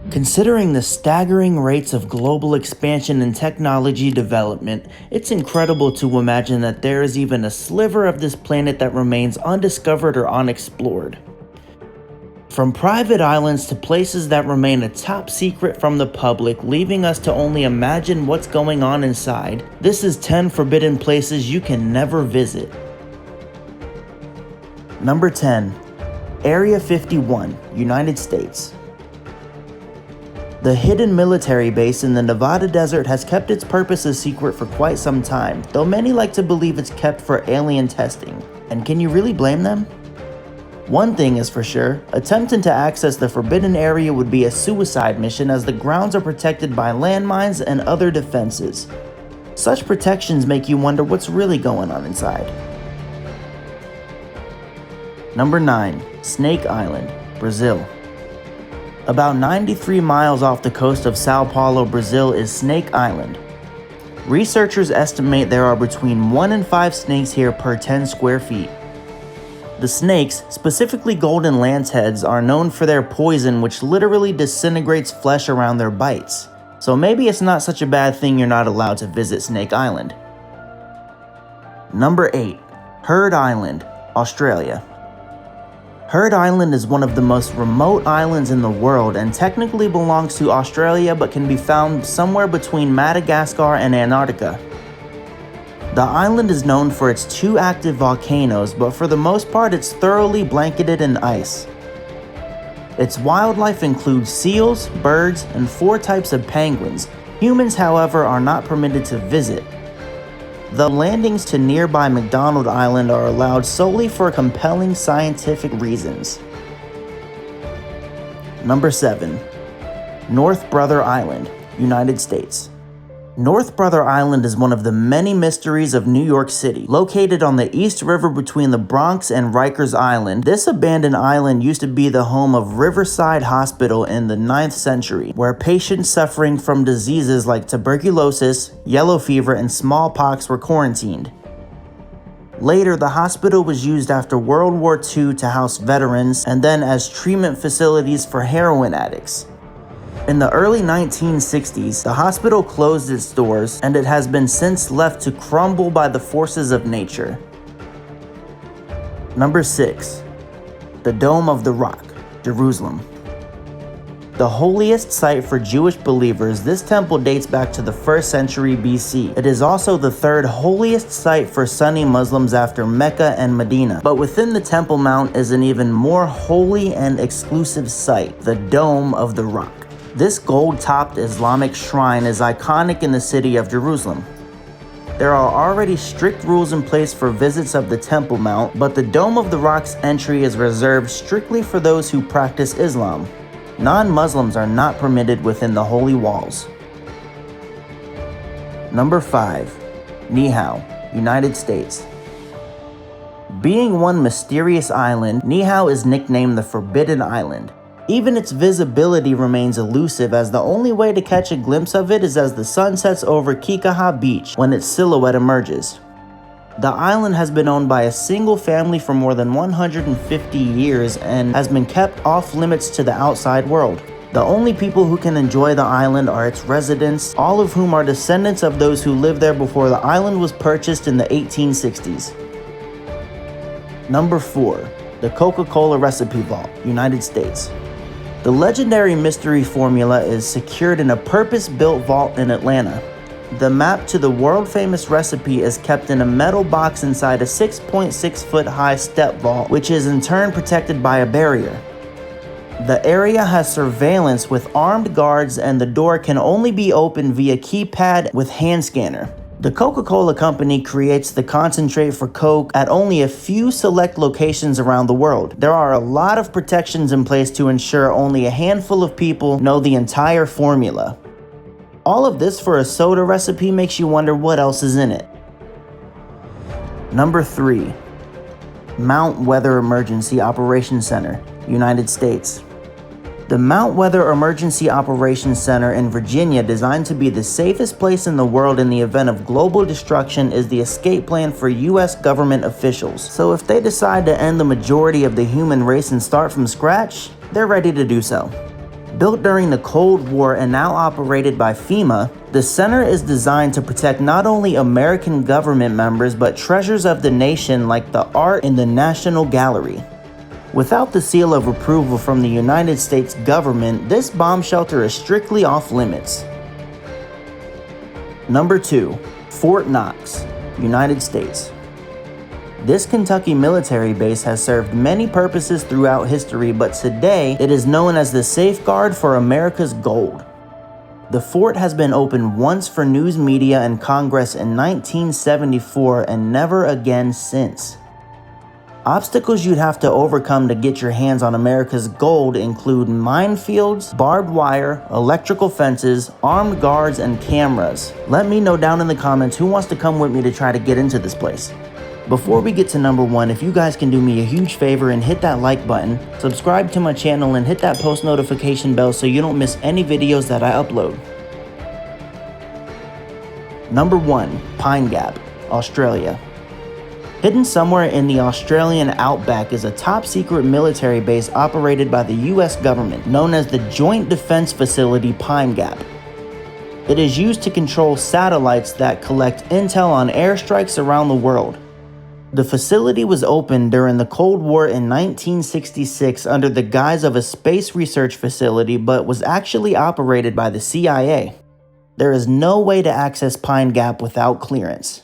Considering the staggering rates of global expansion and technology development, it's incredible to imagine that there is even a sliver of this planet that remains undiscovered or unexplored. From private islands to places that remain a top secret from the public, leaving us to only imagine what's going on inside, this is 10 forbidden places you can never visit. Number 10. Area 51, United States. The hidden military base in the Nevada desert has kept its purpose a secret for quite some time, though many like to believe it's kept for alien testing. And can you really blame them? One thing is for sure, attempting to access the forbidden area would be a suicide mission as the grounds are protected by landmines and other defenses. Such protections make you wonder what's really going on inside. Number 9. Snake Island, Brazil. About 93 miles off the coast of Sao Paulo, Brazil is Snake Island. Researchers estimate there are between 1 and 5 snakes here per 10 square feet. The snakes, specifically golden lanceheads, are known for their poison which literally disintegrates flesh around their bites. So maybe it's not such a bad thing you're not allowed to visit Snake Island. Number 8. Heard Island, Australia. Heard Island is one of the most remote islands in the world and technically belongs to Australia but can be found somewhere between Madagascar and Antarctica. The island is known for its 2 active volcanoes, but for the most part it's thoroughly blanketed in ice. Its wildlife includes seals, birds, and 4 types of penguins. Humans, however, are not permitted to visit. The landings to nearby McDonald Island are allowed solely for compelling scientific reasons. Number 7. North Brother Island, United States. North Brother Island is one of the many mysteries of New York City. Located on the East River between the Bronx and Rikers Island, this abandoned island used to be the home of Riverside Hospital in the 9th century, where patients suffering from diseases like tuberculosis, yellow fever, and smallpox were quarantined. Later, the hospital was used after World War II to house veterans and then as treatment facilities for heroin addicts. In the early 1960s, the hospital closed its doors and it has been since left to crumble by the forces of nature. Number 6. The Dome of the Rock, Jerusalem. The holiest site for Jewish believers, this temple dates back to the 1st century BC. It is also the 3rd holiest site for Sunni Muslims after Mecca and Medina. But within the Temple Mount is an even more holy and exclusive site, the Dome of the Rock. This gold-topped Islamic shrine is iconic in the city of Jerusalem. There are already strict rules in place for visits of the Temple Mount, but the Dome of the Rock's entry is reserved strictly for those who practice Islam. Non-Muslims are not permitted within the holy walls. Number 5. Niihau, United States. Being one mysterious island, Niihau is nicknamed the Forbidden Island. Even its visibility remains elusive as the only way to catch a glimpse of it is as the sun sets over Kekaha Beach when its silhouette emerges. The island has been owned by a single family for more than 150 years and has been kept off limits to the outside world. The only people who can enjoy the island are its residents, all of whom are descendants of those who lived there before the island was purchased in the 1860s. Number 4. The Coca-Cola Recipe Vault, United States. The legendary mystery formula is secured in a purpose-built vault in Atlanta. The map to the world-famous recipe is kept in a metal box inside a 6.6-foot-high step vault, which is in turn protected by a barrier. The area has surveillance with armed guards and the door can only be opened via keypad with hand scanner. The Coca-Cola Company creates the concentrate for Coke at only a few select locations around the world. There are a lot of protections in place to ensure only a handful of people know the entire formula. All of this for a soda recipe makes you wonder what else is in it. Number 3. Mount Weather Emergency Operations Center, United States. The Mount Weather Emergency Operations Center in Virginia, designed to be the safest place in the world in the event of global destruction, is the escape plan for US government officials. So if they decide to end the majority of the human race and start from scratch, they're ready to do so. Built during the Cold War and now operated by FEMA, the center is designed to protect not only American government members but treasures of the nation like the art in the National Gallery. Without the seal of approval from the United States government, this bomb shelter is strictly off limits. Number 2. Fort Knox, United States. This Kentucky military base has served many purposes throughout history, but today it is known as the safeguard for America's gold. The fort has been opened once for news media and Congress in 1974 and never again since. Obstacles you'd have to overcome to get your hands on America's gold include minefields, barbed wire, electrical fences, armed guards, and cameras. Let me know down in the comments who wants to come with me to try to get into this place. Before we get to number 1, if you guys can do me a huge favor and hit that like button, subscribe to my channel, and hit that post notification bell so you don't miss any videos that I upload. Number 1. Pine Gap, Australia. Hidden somewhere in the Australian outback is a top-secret military base operated by the US government, known as the Joint Defense Facility Pine Gap. It is used to control satellites that collect intel on airstrikes around the world. The facility was opened during the Cold War in 1966 under the guise of a space research facility, but was actually operated by the CIA. There is no way to access Pine Gap without clearance.